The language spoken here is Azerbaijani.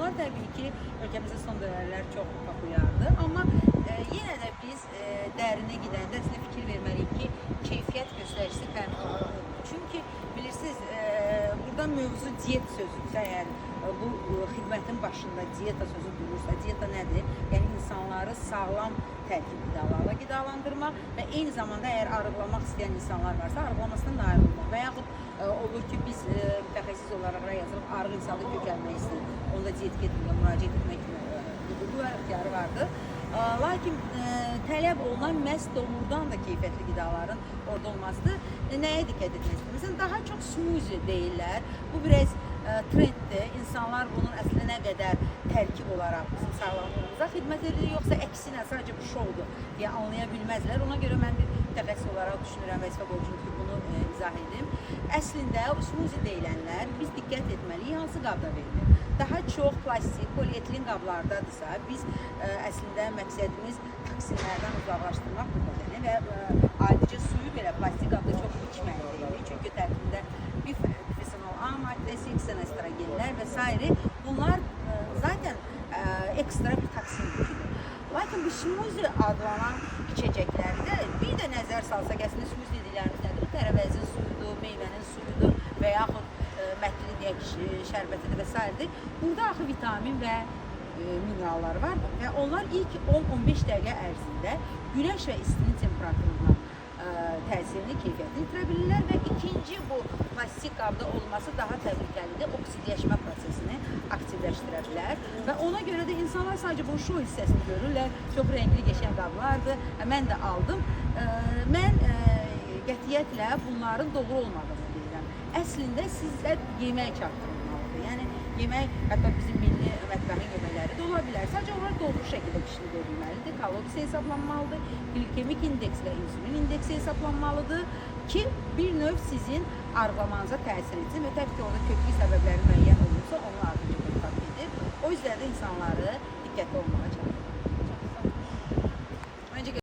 Bunlar təbii ki, ölkəmizdə son dövrlər çox populyardır. Amma yenə də biz dərinə gedəndə əslində fikir verməliyik ki, keyfiyyət göstəricisi təmin olunur. Çünki bilirsiniz, burada mövzu diyet sözüdür. Əgər bu xidmətin başında diyeta sözü durursa, diyeta nədir? Yəni insanları sağlam tərkib qidalarla qidalandırmaq və eyni zamanda əgər arıqlamaq istəyən insanlar varsa, arıqlamasına nail olmaq və yaxud olur ki, biz mütəxəssis olaraq yazılıb arıq insanı kökəlmək istəyir. Onda diyet getməyə müraciət etmək hüququ və ixtiyarı vardır. Lakin tələb olunan məhz doğrudan da keyfiyyətli qidaların orada olmasıdır. Nəyə diqqət etmək istəyir? Məsələn, daha çox smoothie deyirlər. Bu biraz trenddir. İnsanlar bunun əslində nə qədər tərkib olaraq bizim sağlamlığımıza xidmət edir, yoxsa əksinə sadəcə bu şovdur deyə anlaya bilməzlər. Ona görə mən bir mütəxəssis olaraq düşünürəm, vəzifə borcumdur ki, bunu izah edim. Əslində smoothie deyilənlər biz diqqət etməliyik, hansı qabda verilir. Daha çox plastik, polietilen qablardadırsa, biz əslində məqsədimiz toksinlərdən uzaqlaşdırmaq bu bədəni və adicə suyu belə plastik qabda çox içməliyirik. Çünki tərkibində bifenol A maddəsi, ksenoestrogenlər və s. bunlar zaten ekstra bir toksin gücüdür. Lakin bu smoothie adlanan içəcəklərdə bir də nəzər salsaq, əslində smoothie dediklərimiz nədir? Tərəvəzin suyudur, meyvənin suyudur və yaxud mətli deyək şərbətidir və s. Burada axı vitamin və minerallar var və onlar ilk 10-15 dəqiqə ərzində günəş və istinin temperaturuna təsirini, keyfiyyətini itirə bilirlər və ikinci bu plastik qabda olması daha təhlükəlidir, oksidləşmə prosesini aktivləşdirə bilər və ona görə də insanlar sadəcə bunun şou hissəsini görürlər, çox rəngli qəşəng qablardır, mən də aldım. Mən qətiyyətlə bunların doğru olmadığını deyirəm. Əslində sizə yemək çatdırılmalıdır. Yəni yemək, hətta bizim milli mətbəxin yeməkləri də ola bilər. Sadəcə onlar doğru şəkildə kişilik edilməlidir. Kalorisi hesablanmalıdır. Glikemik indekslə insülin indeksi hesablanmalıdır ki, bir növ sizin arıqlamanıza təsir etsin və təbii ki, orada köklü səbəbləri müəyyən olursa, onun ardınca qeyd edir. O yüzden də insanları diqqətli olmağa çağırır.